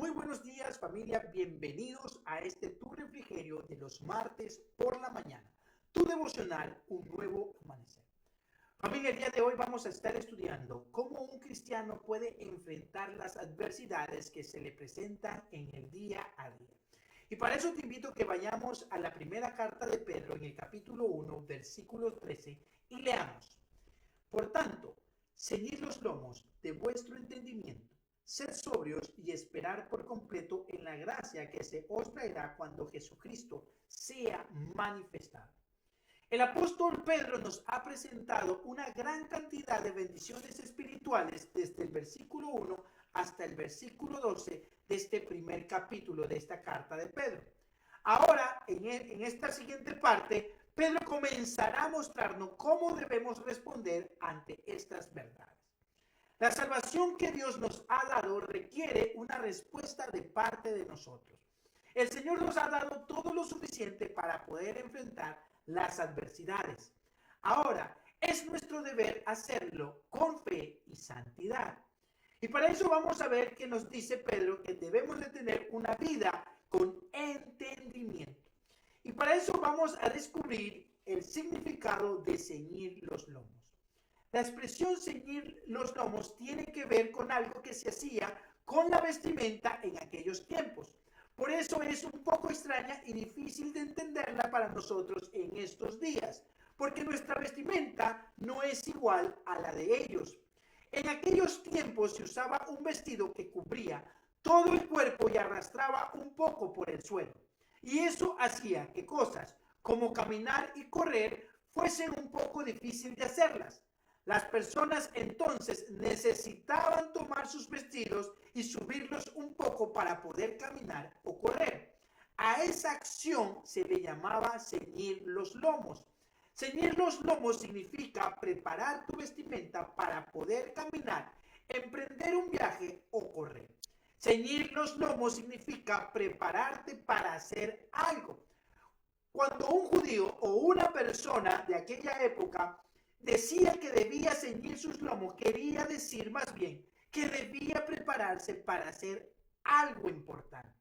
Muy buenos días, familia. Bienvenidos a este tu refrigerio de los martes por la mañana. Tu devocional, un nuevo amanecer. Familia, el día de hoy vamos a estar estudiando cómo un cristiano puede enfrentar las adversidades que se le presentan en el día a día. Y para eso te invito a que vayamos a la primera carta de Pedro en el capítulo 1, versículo 13 y leamos. Por tanto, ceñid los lomos de vuestro entendimiento, sed sobrios y esperar por completo en la gracia que se os traerá cuando Jesucristo sea manifestado. El apóstol Pedro nos ha presentado una gran cantidad de bendiciones espirituales desde el versículo 1 hasta el versículo 12 de este primer capítulo de esta carta de Pedro. Ahora, en esta siguiente parte, Pedro comenzará a mostrarnos cómo debemos responder ante estas verdades. La salvación que Dios nos ha dado requiere una respuesta de parte de nosotros. El Señor nos ha dado todo lo suficiente para poder enfrentar las adversidades. Ahora, es nuestro deber hacerlo con fe y santidad. Y para eso vamos a ver que nos dice Pedro que debemos de tener una vida con entendimiento. Y para eso vamos a descubrir el significado de ceñir los lomos. La expresión ceñir los lomos tiene que ver con algo que se hacía con la vestimenta en aquellos tiempos. Por eso es un poco extraña y difícil de entenderla para nosotros en estos días, porque nuestra vestimenta no es igual a la de ellos. En aquellos tiempos se usaba un vestido que cubría todo el cuerpo y arrastraba un poco por el suelo. Y eso hacía que cosas como caminar y correr fuesen un poco difícil de hacerlas. Las personas entonces necesitaban tomar sus vestidos y subirlos un poco para poder caminar o correr. A esa acción se le llamaba ceñir los lomos. Ceñir los lomos significa preparar tu vestimenta para poder caminar, emprender un viaje o correr. Ceñir los lomos significa prepararte para hacer algo. Cuando un judío o una persona de aquella época decía que debía ceñir sus lomos, quería decir más bien que debía prepararse para hacer algo importante.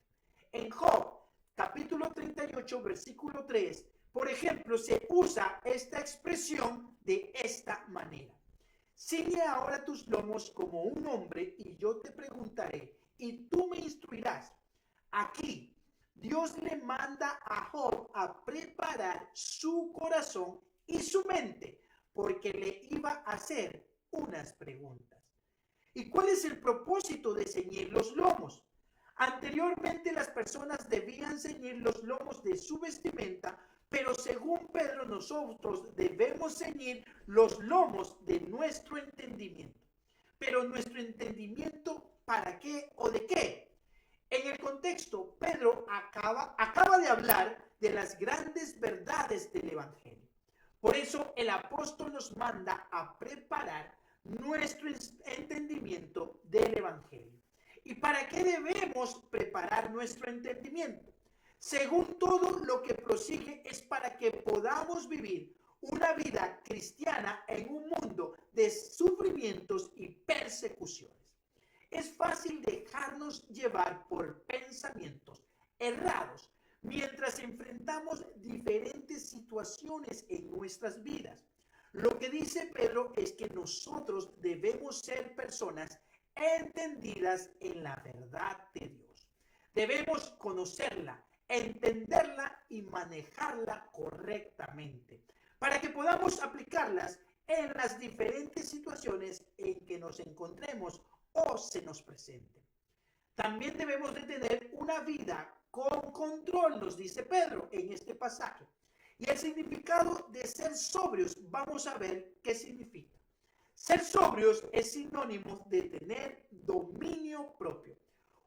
En Job, capítulo 38, versículo 3, por ejemplo, se usa esta expresión de esta manera. Ciñe ahora tus lomos como un hombre y yo te preguntaré y tú me instruirás. Aquí, Dios le manda a Job a preparar su corazón y su mente porque le iba a hacer unas preguntas. ¿Y cuál es el propósito de ceñir los lomos? Anteriormente las personas debían ceñir los lomos de su vestimenta, pero según Pedro nosotros debemos ceñir los lomos de nuestro entendimiento. Pero nuestro entendimiento, ¿para qué o de qué? En el contexto, Pedro acaba de hablar de las grandes verdades del Evangelio. Por eso el apóstol nos manda a preparar nuestro entendimiento del Evangelio. ¿Y para qué debemos preparar nuestro entendimiento? Según todo lo que prosigue es para que podamos vivir una vida cristiana en un mundo de sufrimientos y persecuciones. Es fácil dejarnos llevar por pensamientos errados mientras enfrentamos diferentes situaciones en nuestras vidas. Lo que dice Pedro es que nosotros debemos ser personas entendidas en la verdad de Dios. Debemos conocerla, entenderla y manejarla correctamente para que podamos aplicarlas en las diferentes situaciones en que nos encontremos o se nos presente. También debemos de tener una vida con control, nos dice Pedro en este pasaje. Y el significado de ser sobrios, vamos a ver qué significa. Ser sobrios es sinónimo de tener dominio propio.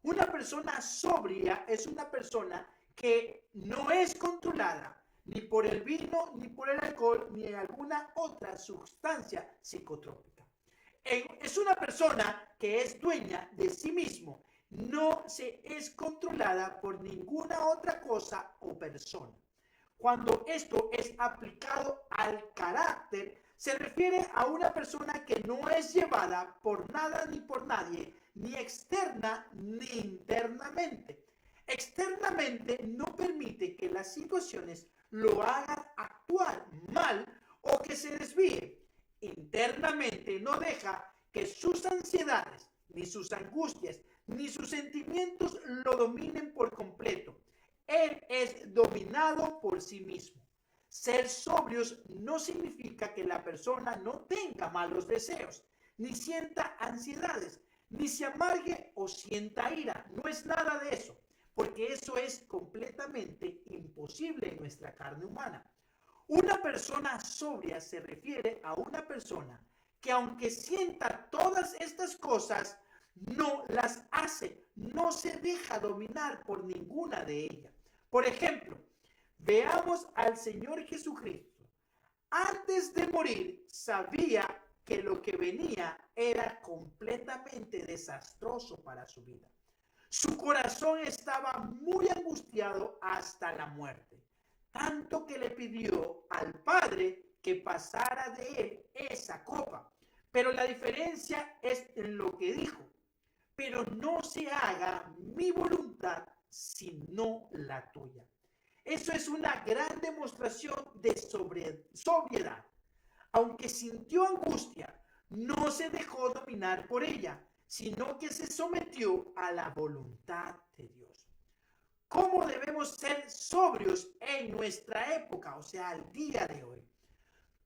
Una persona sobria es una persona que no es controlada ni por el vino, ni por el alcohol, ni alguna otra sustancia psicotrópica. Es una persona que es dueña de sí mismo, no se es controlada por ninguna otra cosa o persona. Cuando esto es aplicado al carácter, se refiere a una persona que no es llevada por nada ni por nadie, ni externa ni internamente. Externamente no permite que las situaciones lo hagan actuar mal o que se desvíe. Internamente no deja que sus ansiedades, ni sus angustias, ni sus sentimientos lo dominen por completo. Él es dominado por sí mismo. Ser sobrios no significa que la persona no tenga malos deseos, ni sienta ansiedades, ni se amargue o sienta ira. No es nada de eso, porque eso es completamente imposible en nuestra carne humana. Una persona sobria se refiere a una persona que aunque sienta todas estas cosas, no las hace, no se deja dominar por ninguna de ellas. Por ejemplo, veamos al Señor Jesucristo. Antes de morir, sabía que lo que venía era completamente desastroso para su vida. Su corazón estaba muy angustiado hasta la muerte, tanto que le pidió al Padre que pasara de él esa copa. Pero la diferencia es en lo que dijo: pero no se haga mi voluntad, sino la tuya. Eso es una gran demostración de sobriedad. Aunque sintió angustia, no se dejó dominar por ella, sino que se sometió a la voluntad de Dios. ¿Cómo debemos ser sobrios en nuestra época, o sea, al día de hoy?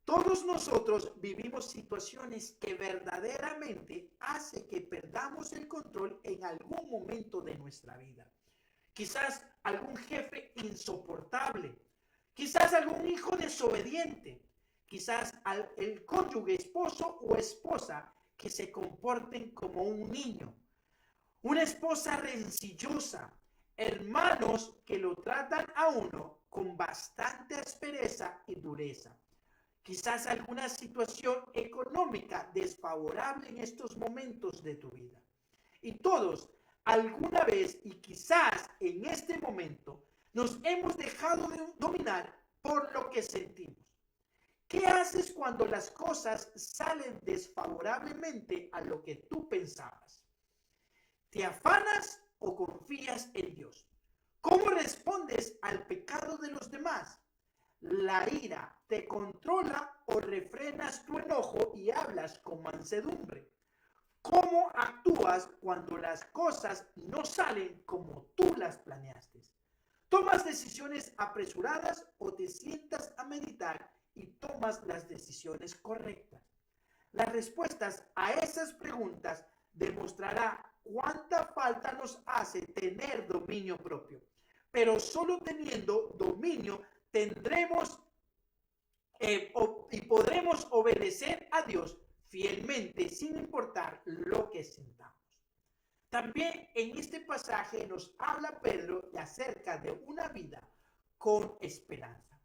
Todos nosotros vivimos situaciones que verdaderamente hacen que perdamos el control en algún momento de nuestra vida. Quizás algún jefe insoportable, quizás algún hijo desobediente, quizás el cónyuge, esposo o esposa que se comporten como un niño, una esposa rencillosa, hermanos que lo tratan a uno con bastante aspereza y dureza. Quizás alguna situación económica desfavorable en estos momentos de tu vida. Y todos, alguna vez y quizás en este momento, nos hemos dejado de dominar por lo que sentimos. ¿Qué haces cuando las cosas salen desfavorablemente a lo que tú pensabas? ¿Te afanas o confías en Dios? ¿Cómo respondes al pecado de los demás? ¿La ira te controla o refrenas tu enojo y hablas con mansedumbre? ¿Cómo actúas cuando las cosas no salen como tú las planeaste? ¿Tomas decisiones apresuradas o te sientas a meditar y tomas las decisiones correctas? Las respuestas a esas preguntas demostrará cuánta falta nos hace tener dominio propio. Pero solo teniendo dominio tendremos y podremos obedecer a Dios fielmente sin importar lo que sintamos. También en este pasaje nos habla Pedro acerca de una vida con esperanza.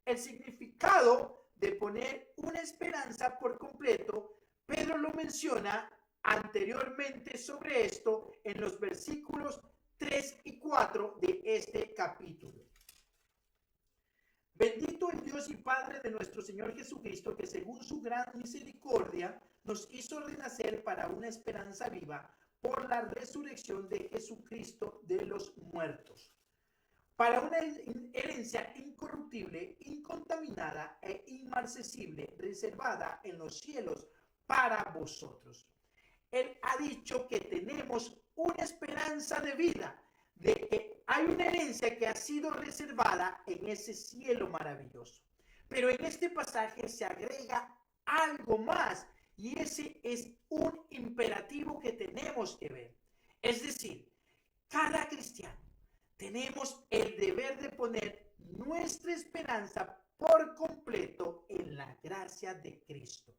El significado de poner una esperanza por completo, Pedro lo menciona anteriormente sobre esto en los versículos 3 y 4 de este capítulo. Bendito el Dios y Padre de nuestro Señor Jesucristo, que según su gran misericordia nos hizo renacer para una esperanza viva por la resurrección de Jesucristo de los muertos, para una herencia incorruptible, incontaminada e inmarcesible, reservada en los cielos para vosotros. Él ha dicho que tenemos una esperanza de vida, de que hay una herencia que ha sido reservada en ese cielo maravilloso. Pero en este pasaje se agrega algo más, y ese es un imperativo que tenemos que ver. Es decir, cada cristiano tenemos el deber de poner nuestra esperanza por completo en la gracia de Cristo.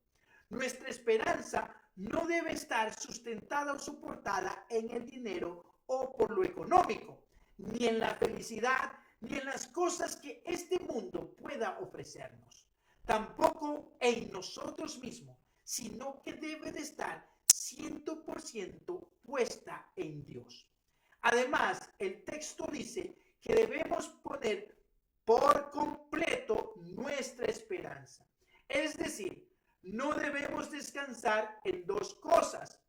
Nuestra esperanza no debe estar sustentada o soportada en el dinero o por lo económico, ni en la felicidad, ni en las cosas que este mundo pueda ofrecernos. Tampoco en nosotros mismos, sino que debe de estar 100% puesta en Dios. Además, el texto dice que debemos poner por completo nuestra esperanza. Es decir, no debemos descansar en dos cosas,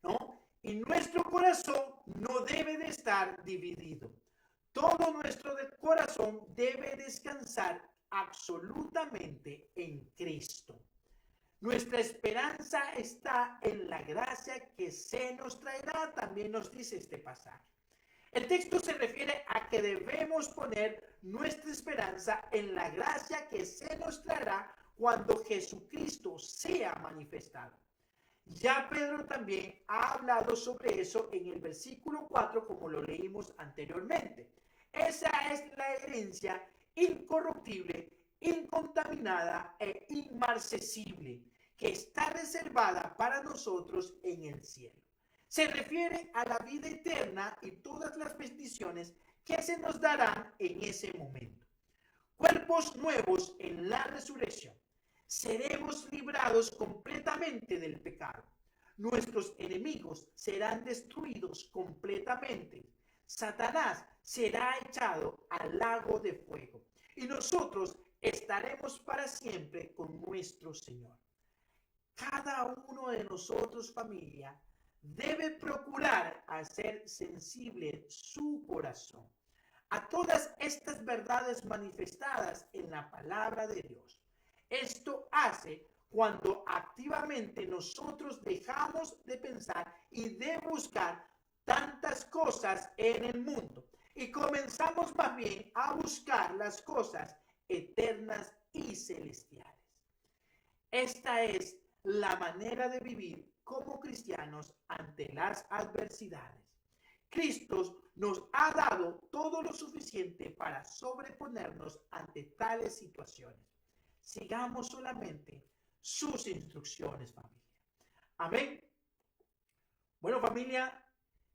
¿no? Y Y nuestro corazón no debe de estar dividido. Todo nuestro corazón debe descansar absolutamente en Cristo. Nuestra esperanza está en la gracia que se nos traerá, también nos dice este pasaje. El texto se refiere a que debemos poner nuestra esperanza en la gracia que se nos traerá cuando Jesucristo sea manifestado. Ya Pedro también ha hablado sobre eso en el versículo 4, como lo leímos anteriormente. Esa es la herencia incorruptible, incontaminada e inmarcesible que está reservada para nosotros en el cielo. Se refiere a la vida eterna y todas las bendiciones que se nos darán en ese momento. Cuerpos nuevos en la resurrección. Seremos librados completamente del pecado. Nuestros enemigos serán destruidos completamente. Satanás será echado al lago de fuego y nosotros estaremos para siempre con nuestro Señor. Cada uno de nosotros, familia, debe procurar hacer sensible su corazón a todas estas verdades manifestadas en la palabra de Dios. Esto hace cuando activamente nosotros dejamos de pensar y de buscar tantas cosas en el mundo y comenzamos más bien a buscar las cosas eternas y celestiales. Esta es la manera de vivir como cristianos ante las adversidades. Cristo nos ha dado todo lo suficiente para sobreponernos ante tales situaciones. Sigamos solamente sus instrucciones, familia. Amén. Bueno, familia,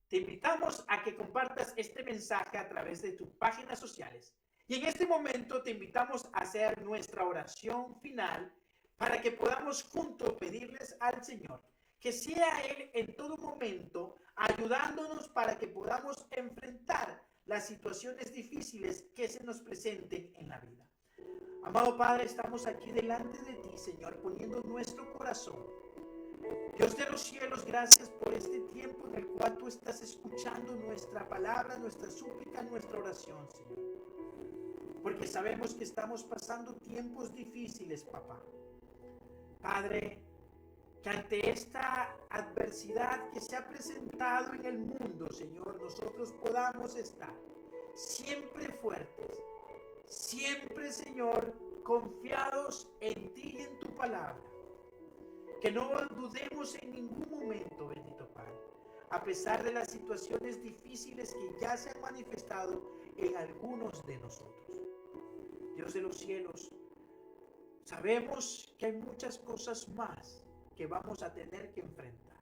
te invitamos a que compartas este mensaje a través de tus páginas sociales. Y en este momento te invitamos a hacer nuestra oración final para que podamos juntos pedirles al Señor que sea Él en todo momento ayudándonos para que podamos enfrentar las situaciones difíciles que se nos presenten en la vida. Amado Padre, estamos aquí delante de ti, Señor, poniendo nuestro corazón. Dios de los cielos, gracias por este tiempo en el cual tú estás escuchando nuestra palabra, nuestra súplica, nuestra oración, Señor. Porque sabemos que estamos pasando tiempos difíciles, papá. Padre, que ante esta adversidad que se ha presentado en el mundo, Señor, nosotros podamos estar siempre fuertes, siempre, Señor, confiados en ti y en tu palabra. Que no dudemos en ningún momento, bendito Padre, a pesar de las situaciones difíciles que ya se han manifestado en algunos de nosotros. Dios de los cielos, sabemos que hay muchas cosas más que vamos a tener que enfrentar.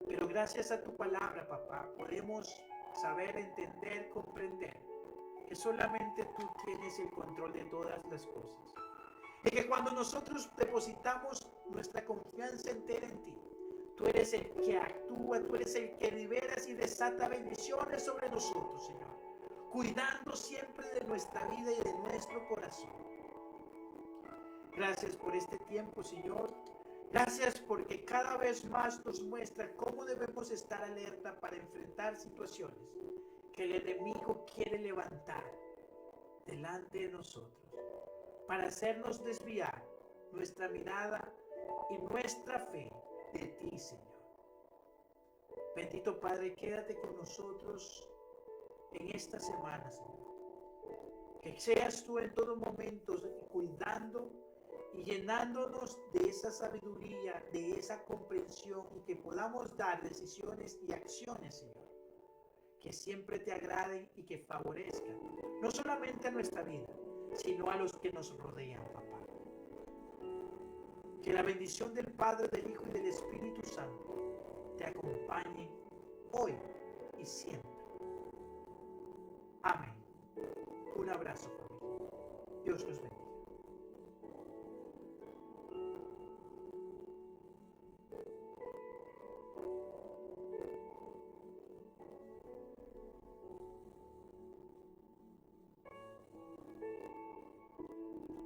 Pero gracias a tu palabra, papá, podemos saber, entender, comprender que solamente tú tienes el control de todas las cosas. Y que cuando nosotros depositamos nuestra confianza entera en ti, tú eres el que actúa, tú eres el que liberas y desata bendiciones sobre nosotros, Señor, cuidando siempre de nuestra vida y de nuestro corazón. Gracias por este tiempo, Señor. Gracias porque cada vez más nos muestra cómo debemos estar alerta para enfrentar situaciones que el enemigo quiere levantar delante de nosotros para hacernos desviar nuestra mirada y nuestra fe de ti, Señor. Bendito Padre, quédate con nosotros en esta semana, Señor. Que seas tú en todo momento cuidando y llenándonos de esa sabiduría, de esa comprensión, y que podamos dar decisiones y acciones, Señor, que siempre te agraden y que favorezcan no solamente a nuestra vida, sino a los que nos rodean, papá. Que la bendición del Padre, del Hijo y del Espíritu Santo te acompañe hoy y siempre. Amén. Un abrazo, familia. Dios los bendiga.